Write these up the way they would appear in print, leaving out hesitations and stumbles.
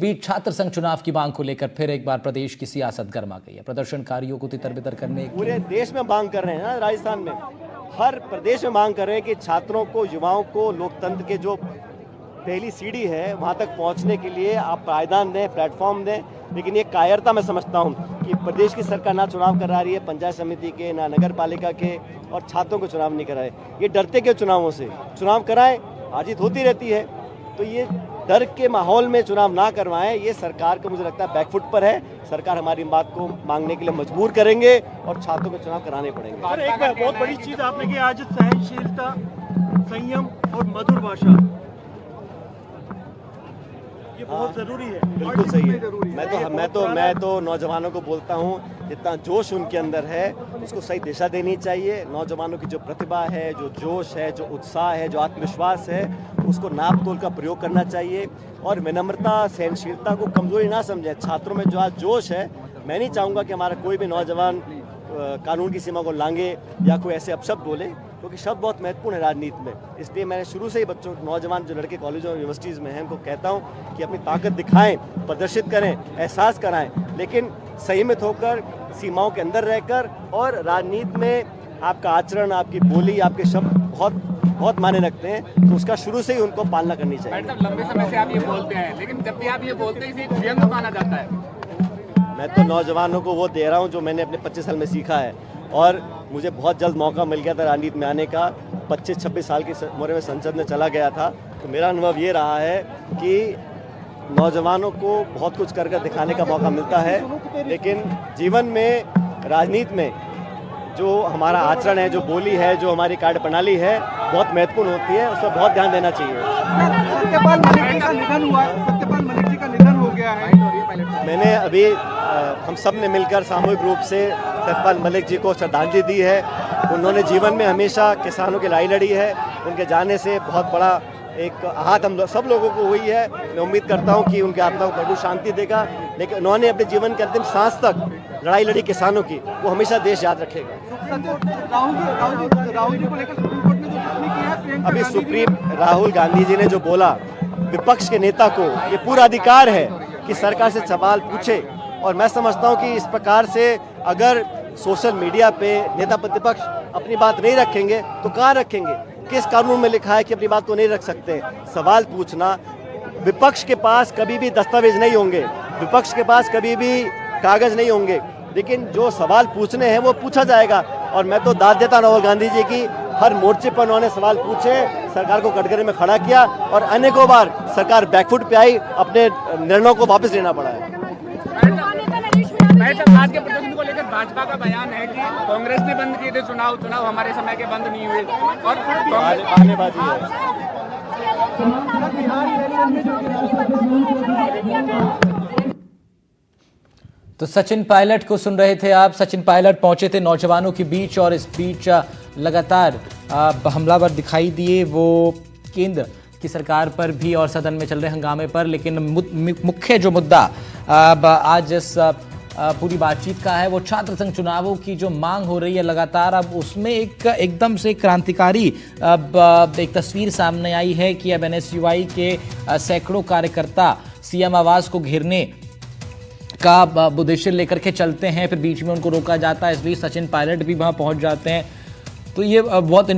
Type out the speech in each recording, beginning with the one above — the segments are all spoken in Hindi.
बीच छात्र संघ चुनाव की मांग को लेकर फिर एक बार प्रदेश की सियासत गर्मा गई है। प्रदर्शनकारियों को तितर-बितर करने पूरे देश में मांग कर रहे हैं ना, राजस्थान में हर प्रदेश में मांग कर रहे हैं कि छात्रों को, युवाओं को लोकतंत्र के जो पहली सीढ़ी है वहां तक पहुंचने के लिए आप पायदान दें, प्लेटफॉर्म दें। लेकिन ये कायरता मैं समझता हूं कि प्रदेश की सरकार ना चुनाव करा रही है, पंचायत समिति के ना नगर पालिका के, और छात्रों को चुनाव नहीं कराए। ये डरते क्यों चुनावों से? चुनाव कराएं, हार जीत होती रहती है। तो ये डर के माहौल में चुनाव ना करवाएं, ये सरकार को मुझे लगता है बैकफुट पर है। सरकार हमारी बात को मांगने के लिए मजबूर करेंगे और छात्रों को चुनाव कराने पड़ेंगे। सर, एक बहुत बड़ी चीज आपने की आज, सहनशीलता, संयम और मधुर भाषा, ये बहुत जरूरी है। बिल्कुल सही है। मैं तो नौजवानों को बोलता हूँ, जितना जोश उनके अंदर है उसको सही दिशा देनी चाहिए। नौजवानों की जो प्रतिभा है, जो जोश है, जो उत्साह है, जो आत्मविश्वास है, उसको नाप तोल का प्रयोग करना चाहिए। और विनम्रता, सहनशीलता को कमजोरी ना समझें। छात्रों में जो आज जोश है, मैं नहीं चाहूँगा कि हमारा कोई भी नौजवान कानून की सीमा को लांगे या कोई ऐसे अपशब्द बोले, क्योंकि शब्द बहुत महत्वपूर्ण है राजनीति में। इसलिए मैंने शुरू से ही बच्चों, नौजवान जो लड़के कॉलेजों और यूनिवर्सिटीज़ में हैं, उनको कहता हूँ कि अपनी ताकत दिखाएं, प्रदर्शित करें, एहसास कराएं, लेकिन संयमित होकर, सीमाओं के अंदर रहकर। और राजनीति में आपका आचरण, आपकी बोली, आपके शब्द बहुत मायने रखते हैं, तो उसका शुरू से ही उनको पालना करनी चाहिए। लंबे समय से आप ये बोलते हैं, लेकिन जब भी आप ये बोलते हैं, इसे व्यंग माना जाता है। मैं तो नौजवानों को वो दे रहा हूँ जो मैंने अपने 25 साल में सीखा है, और मुझे बहुत जल्द मौका मिल गया था राजनीति में आने का। 25-26 साल की उम्र में संसद में चला गया था। तो मेरा अनुभव ये रहा है कि नौजवानों को बहुत कुछ करके दिखाने का मौका मिलता है, लेकिन जीवन में, राजनीति में जो हमारा आचरण है, जो बोली है, जो हमारी कार्यप्रणाली है, बहुत महत्वपूर्ण होती है। उस पर बहुत ध्यान देना चाहिए। सत्यपाल मलिक जी का निधन हुआ, सत्यपाल मलिक जी का निधन हो गया है। मैंने अभी हम सब ने मिलकर सामूहिक रूप से सत्यपाल मलिक जी को श्रद्धांजलि दी है। उन्होंने जीवन में हमेशा किसानों की लड़ाई लड़ी है। उनके जाने से बहुत बड़ा एक आहत हम सब लोगों को हुई है। मैं उम्मीद करता हूं कि उनकी आत्मा को प्रभु शांति देगा, लेकिन उन्होंने अपने जीवन के अंतिम सांस तक लड़ाई लड़ी किसानों की, वो हमेशा देश याद रखेगा। राहुल जी को लेकर सुप्रीम कोर्ट ने जो टिप्पणी की है, प्रियंका अभी गांधी सुप्रीम राहुल गांधी जी ने जो बोला, विपक्ष के नेता को ये पूरा अधिकार है कि सरकार से सवाल पूछे। और मैं समझता हूं कि इस प्रकार से अगर सोशल मीडिया पे नेता प्रतिपक्ष अपनी बात नहीं रखेंगे तो कहाँ रखेंगे? किस कानून में लिखा है कि अपनी बात को नहीं रख सकते? सवाल पूछना, विपक्ष के पास कभी भी दस्तावेज नहीं होंगे, विपक्ष के पास कभी भी कागज नहीं होंगे, लेकिन जो सवाल पूछने हैं वो पूछा जाएगा। और मैं तो दाद देता राहुल गांधी जी की, हर मोर्चे पर उन्होंने सवाल पूछे, सरकार को कटघरे में खड़ा किया, और अनेकों बार सरकार बैकफुट पे आई, अपने निर्णयों को वापस लेना पड़ा है। आज के प्रदर्शन को लेकर भाजपा का बयान है कि कांग्रेस ने बंद किए थे चुनाव हमारे समय के बंद नहीं हुए, और बहानेबाजी है। तो सचिन पायलट को सुन रहे थे आप। सचिन पायलट पहुंचे थे नौजवानों के बीच, और इस बीच लगातार हमलावर दिखाई दिए वो केंद्र की सरकार पर भी और सदन में चल रहे हंगामे पर। लेकिन मुख्य जो मुद्दा आज इस पूरी बातचीत का है, वो छात्र संघ चुनावों की जो मांग हो रही है लगातार। अब उसमें एकदम से क्रांतिकारी एक तस्वीर सामने आई है कि अब एनएसयूआई के सैकड़ों कार्यकर्ता सीएम आवास को घेरने का उद्देश्य लेकर के चलते हैं, फिर बीच में उनको रोका जाता है। इस बीच सचिन पायलट भी वहां पहुंच जाते हैं। तो ये बहुत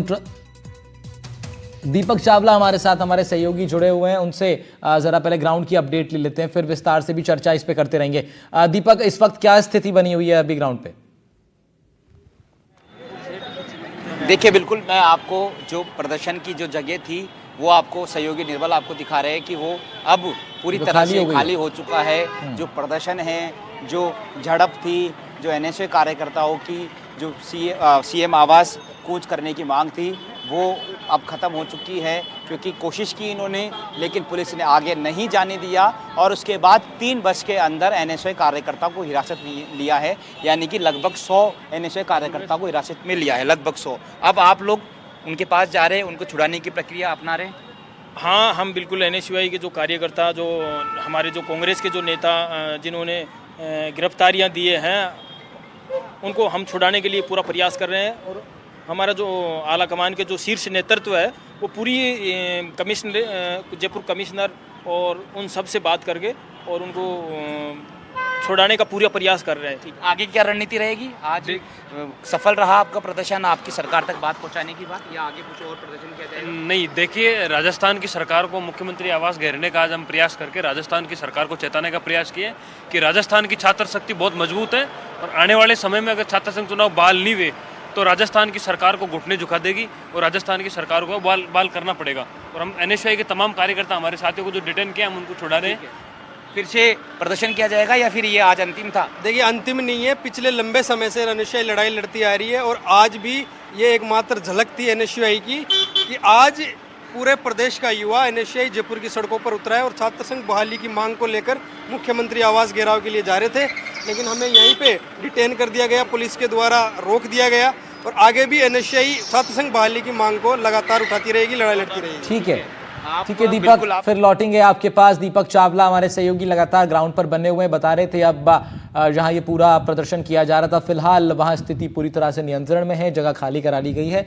दीपक चावला हमारे साथ, हमारे सहयोगी जुड़े हुए हैं, उनसे जरा पहले ग्राउंड की अपडेट ले लेते हैं, फिर विस्तार से भी चर्चा इस पे करते रहेंगे। दीपक, इस वक्त क्या स्थिति बनी हुई है अभी ग्राउंड पे? देखिए, बिल्कुल मैं आपको जो प्रदर्शन की जो जगह थी वो आपको सहयोगी निर्मल आपको दिखा रहे हैं कि वो अब पूरी तरह से खाली हो चुका है। जो प्रदर्शन है, जो झड़प थी, जो एनएसए कार्यकर्ताओं की जो सीएम आवास कूच करने की मांग थी, वो अब ख़त्म हो चुकी है। क्योंकि कोशिश की इन्होंने, लेकिन पुलिस ने आगे नहीं जाने दिया, और उसके बाद 3 बस के अंदर एनएसए कार्यकर्ताओं को हिरासत में लिया है। यानी कि लगभग 100 एनएसए कार्यकर्ताओं को हिरासत में लिया है, लगभग 100। अब आप लोग उनके पास जा रहे हैं, उनको छुड़ाने की प्रक्रिया अपना रहे हैं? हाँ, हम बिल्कुल एनएसयूआई के जो कार्यकर्ता, जो हमारे जो कांग्रेस के जो नेता जिन्होंने गिरफ्तारियां दिए हैं, उनको हम छुड़ाने के लिए पूरा प्रयास कर रहे हैं। और हमारा जो आला कमान के जो शीर्ष नेतृत्व है, वो पूरी कमिश्नर, जयपुर कमिश्नर और उन सब से बात करके और उनको छुड़ाने का पूरा प्रयास कर रहे हैं। आगे क्या रणनीति रहेगी? आज सफल रहा आपका प्रदर्शन आपकी सरकार तक बात पहुंचाने की बात, या आगे कुछ और प्रदर्शन किया जाएगा? नहीं, देखिए, राजस्थान की सरकार को मुख्यमंत्री आवास घेरने का आज हम प्रयास करके राजस्थान की सरकार को चेताने का प्रयास किए कि राजस्थान की छात्र शक्ति बहुत मजबूत है और आने वाले समय में अगर छात्र संघ चुनाव बहाल नहीं हुए तो राजस्थान की सरकार को घुटने झुका देगी और राजस्थान की सरकार को बहाल करना पड़ेगा। और हम NSY के तमाम कार्यकर्ता, हमारे साथियों को जो डिटेन किया, हम उनको छुड़ा रहे हैं। फिर से प्रदर्शन किया जाएगा या फिर ये आज अंतिम था? देखिए, अंतिम नहीं है। पिछले लंबे समय से NSY लड़ाई लड़ती आ रही है और आज भी ये एकमात्र झलक थी NSY की कि आज पूरे प्रदेश का युवा NSY जयपुर की सड़कों पर उतरा है और छात्र संघ बहाली की मांग को लेकर मुख्यमंत्री आवास घेराव के लिए जा रहे थे, लेकिन हमें यहीं पे डिटेन कर दिया गया, पुलिस के द्वारा रोक दिया गया और आगे भी NSY छात्र संघ बहाली की मांग को लगातार उठाती रहेगी, लड़ाई लड़ती रहेगी। ठीक है दीपक, फिर लौटेंगे आपके पास। दीपक चावला हमारे सहयोगी लगातार ग्राउंड पर बने हुए बता रहे थे अब जहां ये पूरा प्रदर्शन किया जा रहा था, फिलहाल वहां स्थिति पूरी तरह से नियंत्रण में है, जगह खाली करा ली गई है।